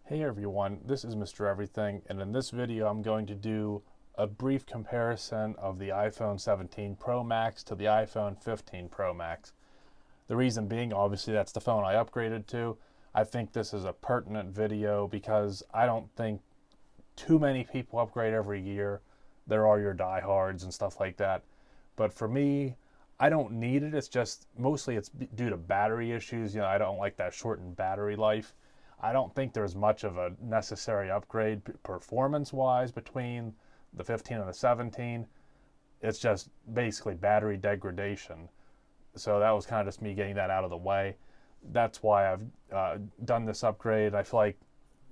Hey everyone, this is Mr. Everything, and in this video I'm going to do a brief comparison of the iPhone 17 Pro Max to the iPhone 15 Pro Max. The reason being, obviously, that's the phone I upgraded to. I think this is a pertinent video because I don't think too many people upgrade every year. There are your diehards and stuff like that. But for me, I don't need it. It's just mostly it's due to battery issues. I don't like that shortened battery life. I don't think there's much of a necessary upgrade performance-wise between the 15 and the 17. It's just basically battery degradation. So that was kind of just me getting that out of the way. That's why I've done this upgrade. I feel like,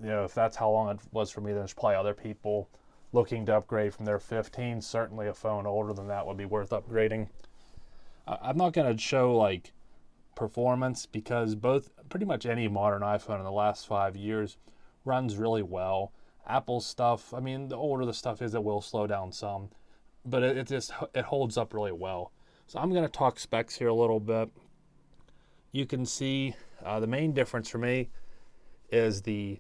if that's how long it was for me, then there's probably other people looking to upgrade from their 15. Certainly a phone older than that would be worth upgrading. I'm not going to show like performance because pretty much any modern iPhone in the last 5 years runs really well. Apple's stuff, I mean, the older the stuff is, it will slow down some, but it holds up really well. So I'm going to talk specs here a little bit. You can see the main difference for me is the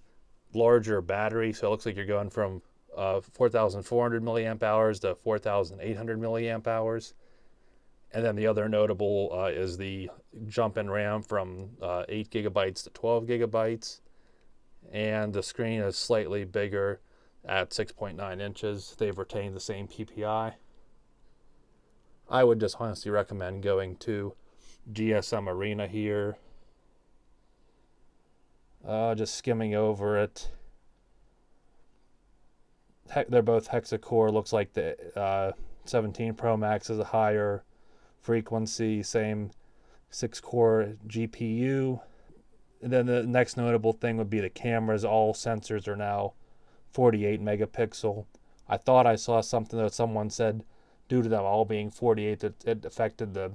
larger battery. So it looks like you're going from 4,400 milliamp hours to 4,800 milliamp hours. And then the other notable is the jump in RAM from 8 gigabytes to 12 gigabytes. And the screen is slightly bigger at 6.9 inches. They've retained the same PPI. I would just honestly recommend going to GSM Arena here. Just skimming over it. They're both hexa-core. Looks like the 17 Pro Max is a higher frequency, same 6-core GPU. And then the next notable thing would be the cameras. All sensors are now 48 megapixel. I thought I saw something that someone said due to them all being 48 that it affected the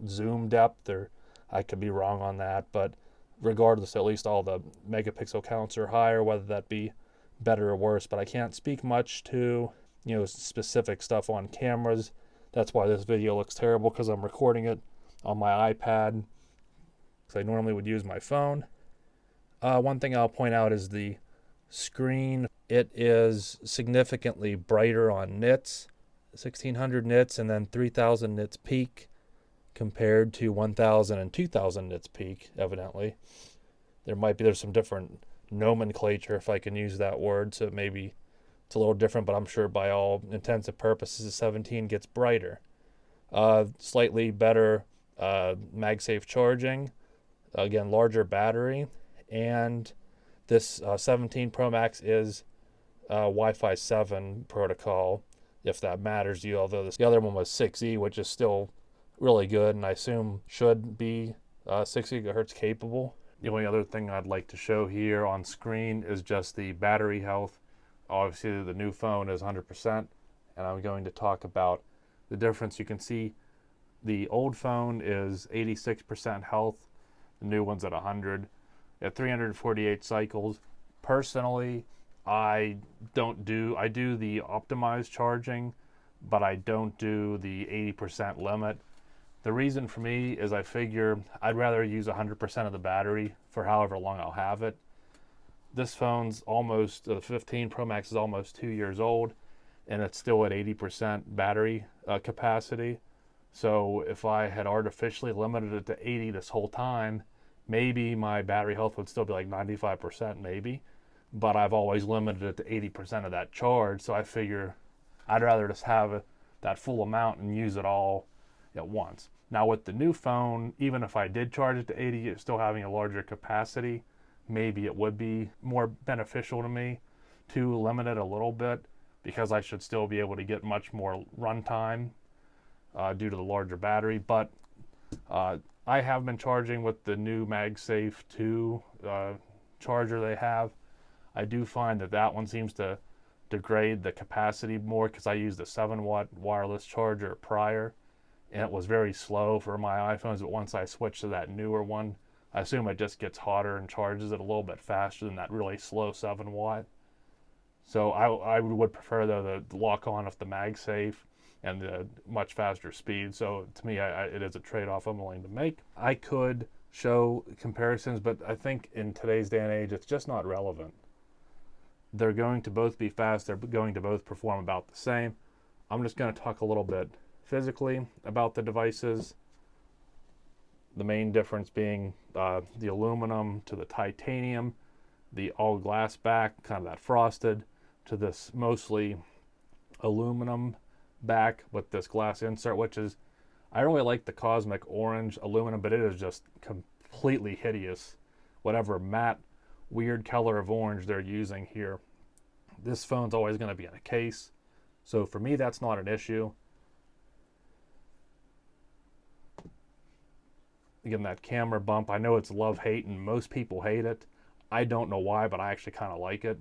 zoom depth, or I could be wrong on that, but regardless, at least all the megapixel counts are higher, whether that be better or worse. But I can't speak much to specific stuff on cameras. That's why this video looks terrible, because I'm recording it on my iPad, because I normally would use my phone. One thing I'll point out is the screen. It is significantly brighter on nits, 1600 nits, and then 3000 nits peak, compared to 1000 and 2000 nits peak, evidently. There's some different nomenclature, if I can use that word, so maybe it's a little different, but I'm sure by all intents and purposes, the 17 gets brighter. Slightly better MagSafe charging, again, larger battery, and this 17 Pro Max is Wi-Fi 7 protocol, if that matters to you, although the other one was 6E, which is still really good, and I assume should be 6 gigahertz capable. The only other thing I'd like to show here on screen is just the battery health. Obviously, the new phone is 100%, and I'm going to talk about the difference. You can see the old phone is 86% health, the new one's at 100, at 348 cycles. Personally, I do the optimized charging, but I don't do the 80% limit. The reason for me is I figure I'd rather use 100% of the battery for however long I'll have it. This phone's the 15 Pro Max is almost 2 years old, and it's still at 80% battery capacity. So if I had artificially limited it to 80 this whole time, maybe my battery health would still be like 95%, maybe. But I've always limited it to 80% of that charge, so I figure I'd rather just have that full amount and use it all at once. Now with the new phone, even if I did charge it to 80, it's still having a larger capacity. Maybe it would be more beneficial to me to limit it a little bit, because I should still be able to get much more runtime due to the larger battery. But I have been charging with the new MagSafe 2 charger they have. I do find that one seems to degrade the capacity more, because I used a 7-watt wireless charger prior, and it was very slow for my iPhones. But once I switched to that newer one, I assume it just gets hotter and charges it a little bit faster than that really slow 7-watt. So I would prefer, though, the lock-on of the MagSafe and the much faster speed. So to me, it is a trade-off I'm willing to make. I could show comparisons, but I think in today's day and age, it's just not relevant. They're going to both be fast. They're going to both perform about the same. I'm just going to talk a little bit physically about the devices. The main difference being the aluminum to the titanium, the all glass back, kind of that frosted, to this mostly aluminum back with this glass insert, which is, I really like the cosmic orange aluminum, but it is just completely hideous. Whatever matte, weird color of orange they're using here. This phone's always going to be in a case. So for me, that's not an issue. Again, that camera bump, I know it's love-hate and most people hate it. I don't know why, but I actually kind of like it.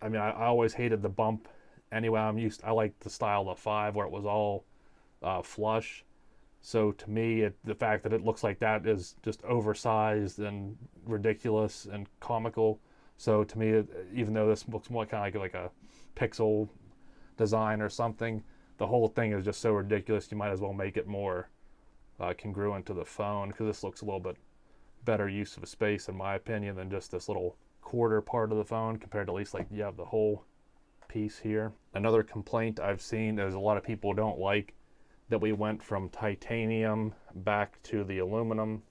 I mean, I always hated the bump anyway. I like the style of the 5 where it was all flush. So to me, the fact that it looks like that is just oversized and ridiculous and comical. So to me, even though this looks more kind of like a pixel design or something, the whole thing is just so ridiculous. You might as well make it more congruent to the phone, because this looks a little bit better use of space in my opinion than just this little quarter part of the phone, compared to at least like you have the whole piece here. Another complaint I've seen is a lot of people don't like that we went from titanium back to the aluminum.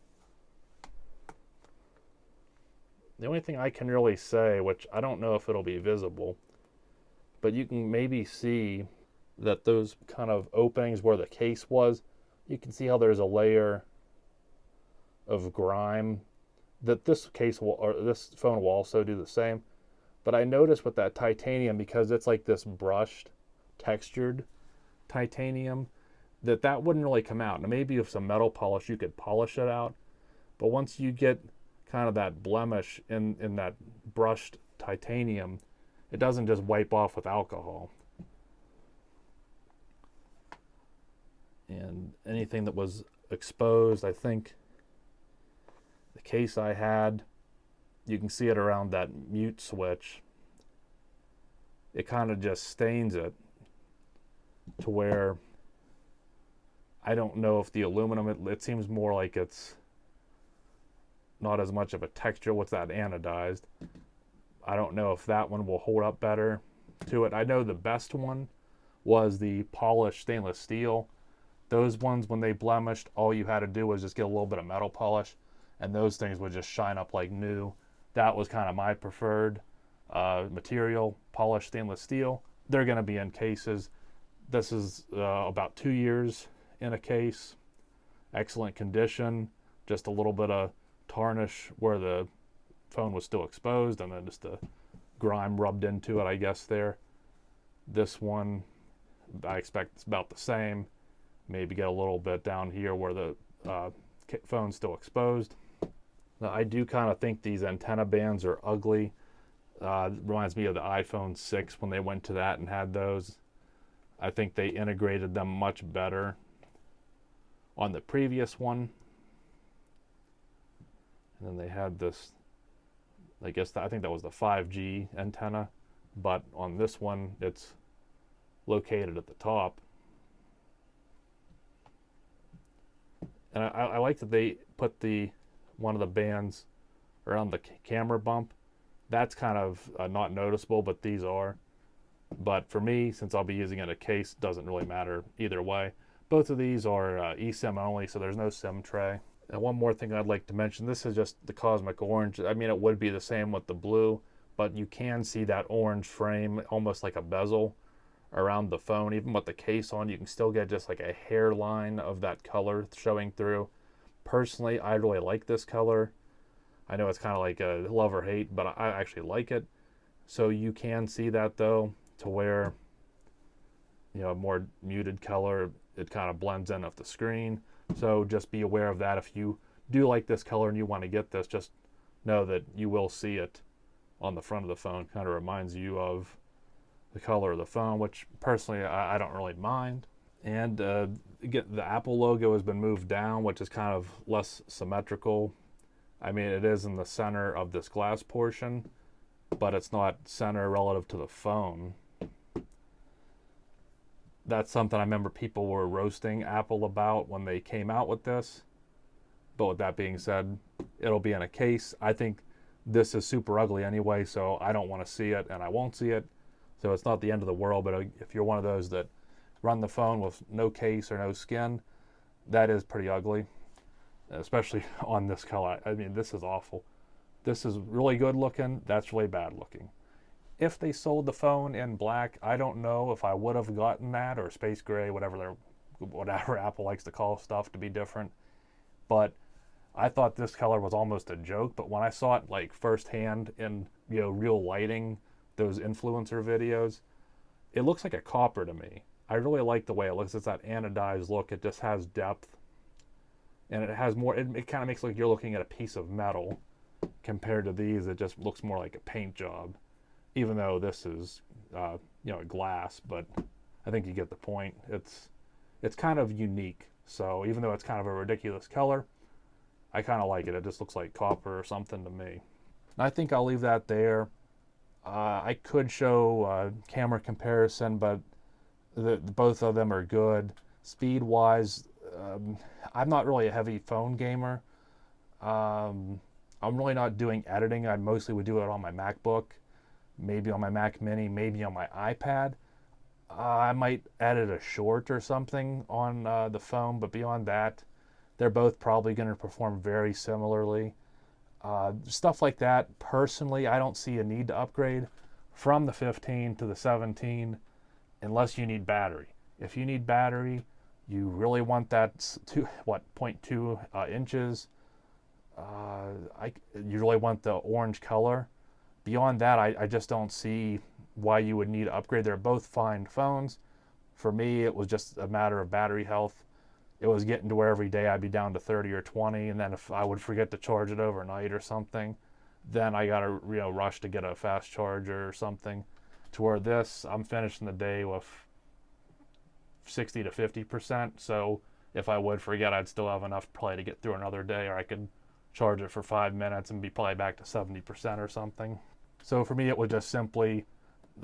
The only thing I can really say, which I don't know if it'll be visible, but you can maybe see that those kind of openings where the case was, you can see how there's a layer of grime that this case will, or this phone will also do the same. But I noticed with that titanium, because it's like this brushed, textured titanium, that wouldn't really come out. Now maybe with some metal polish you could polish it out, but once you get kind of that blemish in that brushed titanium, it doesn't just wipe off with alcohol. And anything that was exposed, I think the case I had, you can see it around that mute switch. It kind of just stains it to where I don't know if the aluminum, it seems more like it's not as much of a texture. What's that, anodized? I don't know if that one will hold up better to it. I know the best one was the polished stainless steel. Those ones, when they blemished, all you had to do was just get a little bit of metal polish, and those things would just shine up like new. That was kind of my preferred material, polished stainless steel. They're going to be in cases. This is about 2 years in a case. Excellent condition. Just a little bit of tarnish where the phone was still exposed, and then just the grime rubbed into it, I guess, there. This one, I expect it's about the same. Maybe get a little bit down here where the phone's still exposed. Now, I do kind of think these antenna bands are ugly. Reminds me of the iPhone 6 when they went to that and had those. I think they integrated them much better on the previous one. And then they had this, I guess I think that was the 5G antenna, but on this one it's located at the top. And I like that they put one of the bands around the camera bump. That's kind of not noticeable, but these are. But for me, since I'll be using it in a case, doesn't really matter either way. Both of these are eSIM only, so there's no SIM tray. And one more thing I'd like to mention, this is just the cosmic orange. I mean, it would be the same with the blue, but you can see that orange frame, almost like a bezel around the phone. Even with the case on, you can still get just like a hairline of that color showing through. Personally, I really like this color. I know it's kind of like a love or hate, but I actually like it. So you can see that though, to where, you know, a more muted color, it kind of blends in off the screen. So just be aware of that. If you do like this color and you want to get this, just know that you will see it on the front of the phone. Kind of reminds you of the color of the phone, which personally I don't really mind. And again, the Apple logo has been moved down, which is kind of less symmetrical. I mean, it is in the center of this glass portion, but it's not center relative to the phone. That's something I remember people were roasting Apple about when they came out with this. But with that being said, it'll be in a case. I think this is super ugly anyway, so I don't want to see it and I won't see it. So it's not the end of the world, but if you're one of those that run the phone with no case or no skin, that is pretty ugly, especially on this color. I mean, this is awful. This is really good looking. That's really bad looking. If they sold the phone in black, I don't know if I would have gotten that, or space gray, whatever Apple likes to call stuff to be different. But I thought this color was almost a joke. But when I saw it like firsthand in real lighting, those influencer videos, it looks like a copper to me. I really like the way it looks. It's that anodized look. It just has depth, and it has more. It kind of makes it like you're looking at a piece of metal compared to these. It just looks more like a paint job, even though this is glass. But I think you get the point. It's kind of unique. So even though it's kind of a ridiculous color, I kind of like it. It just looks like copper or something to me. And I think I'll leave that there. I could show camera comparison, but both of them are good. Speed-wise, I'm not really a heavy phone gamer. I'm really not doing editing. I mostly would do it on my MacBook, maybe on my Mac Mini, maybe on my iPad. I might edit a short or something on the phone, but beyond that, they're both probably going to perform very similarly. Stuff like that, personally, I don't see a need to upgrade from the 15 to the 17 unless you need battery. If you need battery, you really want that 0.2 inches. You really want the orange color. Beyond that, I just don't see why you would need to upgrade. They're both fine phones. For me, it was just a matter of battery health. It was getting to where every day I'd be down to 30 or 20, and then if I would forget to charge it overnight or something, then I got to rush to get a fast charger or something. To where this, I'm finishing the day with 60 to 50%. So if I would forget, I'd still have enough probably to get through another day, or I could charge it for 5 minutes and be probably back to 70% or something. So for me, it was just simply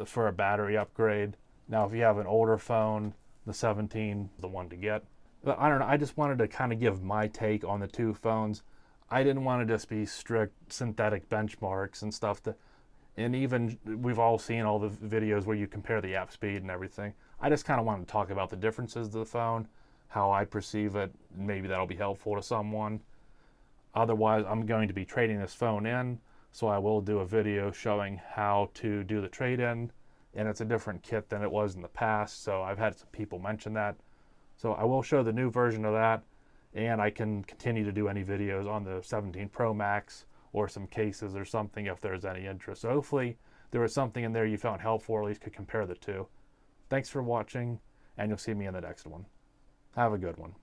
for a battery upgrade. Now, if you have an older phone, the 17 is the one to get. But I don't know, I just wanted to kind of give my take on the two phones. I didn't want to just be strict synthetic benchmarks and stuff. And even we've all seen all the videos where you compare the app speed and everything. I just kind of wanted to talk about the differences of the phone, how I perceive it. Maybe that'll be helpful to someone. Otherwise, I'm going to be trading this phone in, so I will do a video showing how to do the trade-in. And it's a different kit than it was in the past, so I've had some people mention that. So I will show the new version of that, and I can continue to do any videos on the 17 Pro Max or some cases or something if there's any interest. So hopefully there was something in there you found helpful, or at least could compare the two. Thanks for watching, and you'll see me in the next one. Have a good one.